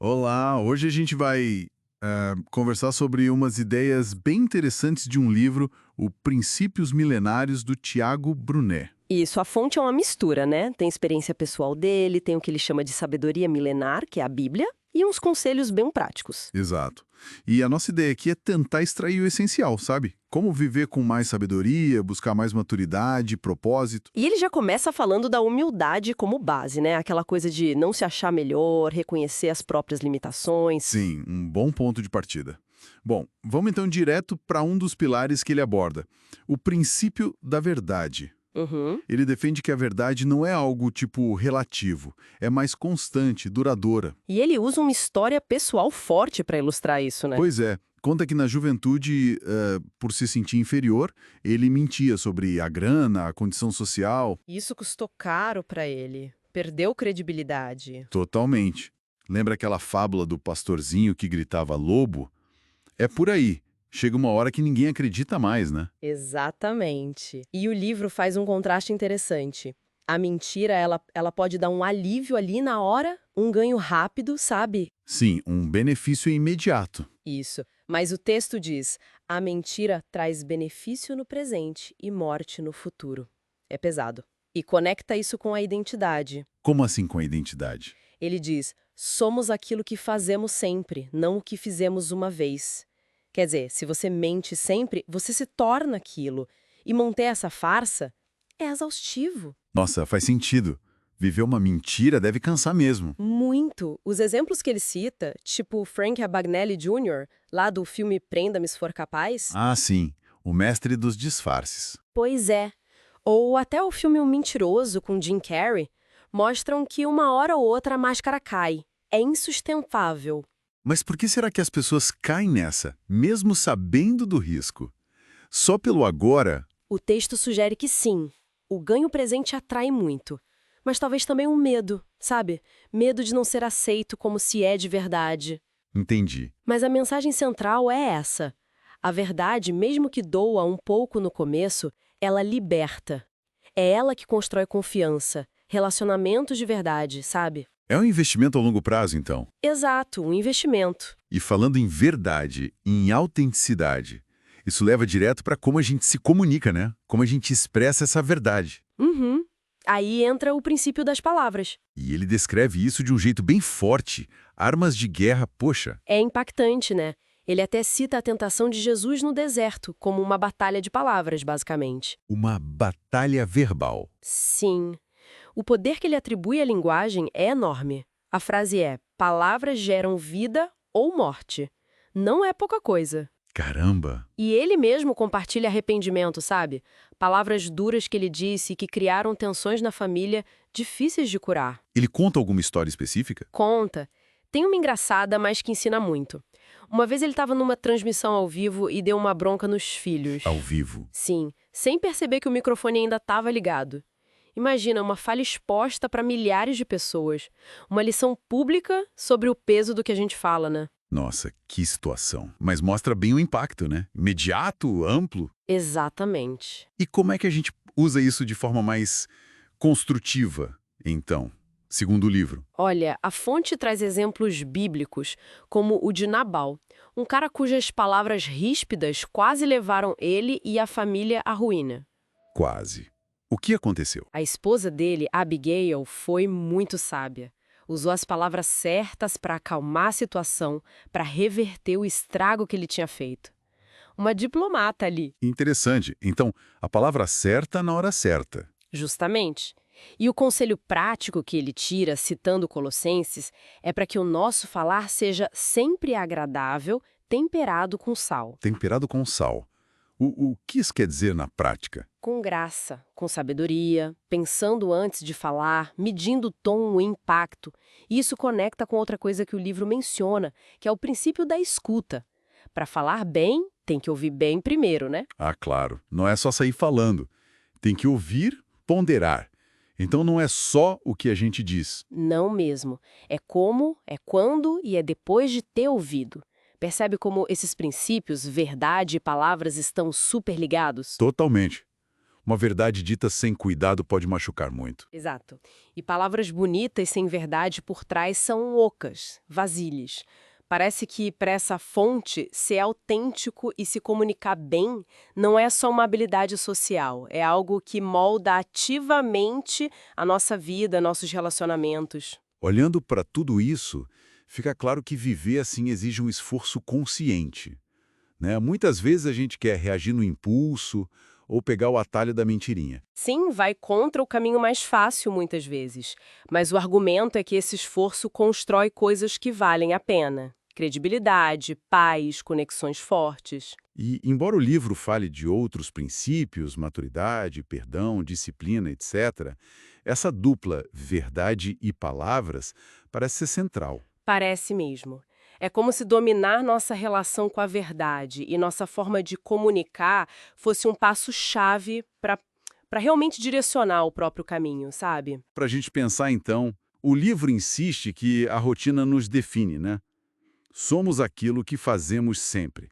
Olá, hoje a gente vai conversar sobre umas ideias bem interessantes de um livro, O Princípios Milenários, do Tiago Brunet. Isso, a fonte é uma mistura, né? Tem experiência pessoal dele, tem o que ele chama de sabedoria milenar, que é a Bíblia, e uns conselhos bem práticos. Exato. E a nossa ideia aqui é tentar extrair o essencial, sabe? Como viver com mais sabedoria, buscar mais maturidade, propósito. E ele já começa falando da humildade como base, né? Aquela coisa de não se achar melhor, reconhecer as próprias limitações. Sim, um bom ponto de partida. Bom, vamos então direto para um dos pilares que ele aborda, o princípio da verdade. Uhum. Ele defende que a verdade não é algo tipo relativo, é mais constante, duradoura. E ele usa uma história pessoal forte para ilustrar isso, né? Pois é, conta que na juventude, por se sentir inferior, ele mentia sobre a grana, a condição social. Isso custou caro para ele. Perdeu credibilidade. Totalmente. Lembra aquela fábula do pastorzinho que gritava lobo? É por aí. Chega uma hora que ninguém acredita mais, né? Exatamente. E o livro faz um contraste interessante. A mentira, ela pode dar um alívio ali na hora, um ganho rápido, sabe? Sim, um benefício imediato. Isso. Mas o texto diz: a mentira traz benefício no presente e morte no futuro. É pesado. E conecta isso com a identidade. Como assim com a identidade? Ele diz: somos aquilo que fazemos sempre, não o que fizemos uma vez. Quer dizer, se você mente sempre, você se torna aquilo. E manter essa farsa é exaustivo. Nossa, faz sentido. Viver uma mentira deve cansar mesmo. Muito. Os exemplos que ele cita, tipo Frank Abagnale Jr., lá do filme Prenda-me se for capaz, Ah, sim, o mestre dos disfarces. pois é. Ou até o filme O Mentiroso, com Jim Carrey, mostram que uma hora ou outra a máscara cai. É insustentável. Mas por que será que as pessoas caem nessa, mesmo sabendo do risco? Só pelo agora? O texto sugere que sim, o ganho presente atrai muito. Mas talvez também um medo, sabe? Medo de não ser aceito como se é de verdade. Entendi. Mas a mensagem central é essa. A verdade, mesmo que doa um pouco no começo, ela liberta. É ela que constrói confiança, relacionamentos de verdade, sabe? É um investimento a longo prazo, então. Exato, um investimento. E falando em verdade, em autenticidade, isso leva direto para como a gente se comunica, né? Como a gente expressa essa verdade. Uhum. Aí entra o princípio das palavras. E ele descreve isso de um jeito bem forte. Armas de guerra, poxa. É impactante, né? Ele até cita a tentação de Jesus no deserto, como uma batalha de palavras, basicamente. Uma batalha verbal. Sim. O poder que ele atribui à linguagem é enorme. A frase é: palavras geram vida ou morte. Não é pouca coisa. Caramba! E ele mesmo compartilha arrependimento, sabe? Palavras duras que ele disse e que criaram tensões na família difíceis de curar. Ele conta alguma história específica? Conta. Tem uma engraçada, mas que ensina muito. Uma vez ele estava numa transmissão ao vivo e deu uma bronca nos filhos. Ao vivo. Sim, sem perceber que o microfone ainda estava ligado. Imagina, uma falha exposta para milhares de pessoas. Uma lição pública sobre o peso do que a gente fala, né? Nossa, que situação. Mas mostra bem o impacto, né? Imediato, amplo. Exatamente. E como é que a gente usa isso de forma mais construtiva, então, segundo o livro? Olha, a fonte traz exemplos bíblicos, como o de Nabal, um cara cujas palavras ríspidas quase levaram ele e a família à ruína. Quase. O que aconteceu? A esposa dele, Abigail, foi muito sábia. Usou as palavras certas para acalmar a situação, para reverter o estrago que ele tinha feito. Uma diplomata ali, Interessante. Então, a palavra certa na hora certa. justamente. E o conselho prático que ele tira, citando Colossenses, é para que o nosso falar seja sempre agradável, temperado com sal. Temperado com sal. O que isso quer dizer na prática? Com graça, com sabedoria, pensando antes de falar, medindo o tom, o impacto. E isso conecta com outra coisa que o livro menciona, que é o princípio da escuta. Para falar bem, tem que ouvir bem primeiro, né? Ah, claro. Não é só sair falando. Tem que ouvir, ponderar. Então não é só o que a gente diz. Não mesmo. É como, é quando e é depois de ter ouvido. Percebe como esses princípios, verdade e palavras estão super ligados? Totalmente. Uma verdade dita sem cuidado pode machucar muito. Exato. E palavras bonitas sem verdade por trás são ocas, vasilhes. Parece que para essa fonte, ser autêntico e se comunicar bem não é só uma habilidade social, é algo que molda ativamente a nossa vida, nossos relacionamentos. Olhando para tudo isso, fica claro que viver assim exige um esforço consciente, né? Muitas vezes a gente quer reagir no impulso ou pegar o atalho da mentirinha. Sim, vai contra o caminho mais fácil muitas vezes, mas o argumento é que esse esforço constrói coisas que valem a pena. Credibilidade, paz, conexões fortes. E, embora o livro fale de outros princípios, maturidade, perdão, disciplina, etc., essa dupla verdade e palavras parece ser central. Parece mesmo. É como se dominar nossa relação com a verdade e nossa forma de comunicar fosse um passo-chave para realmente direcionar o próprio caminho, sabe? Para a gente pensar, então, o livro insiste que a rotina nos define, né? Somos aquilo que fazemos sempre.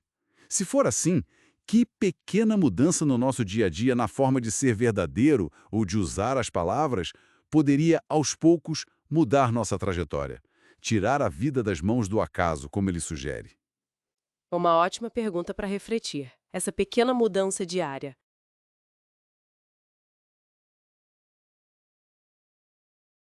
Se for assim, que pequena mudança no nosso dia a dia na forma de ser verdadeiro ou de usar as palavras poderia, aos poucos, mudar nossa trajetória, tirar a vida das mãos do acaso, como ele sugere. Uma ótima pergunta para refletir. Essa pequena mudança diária,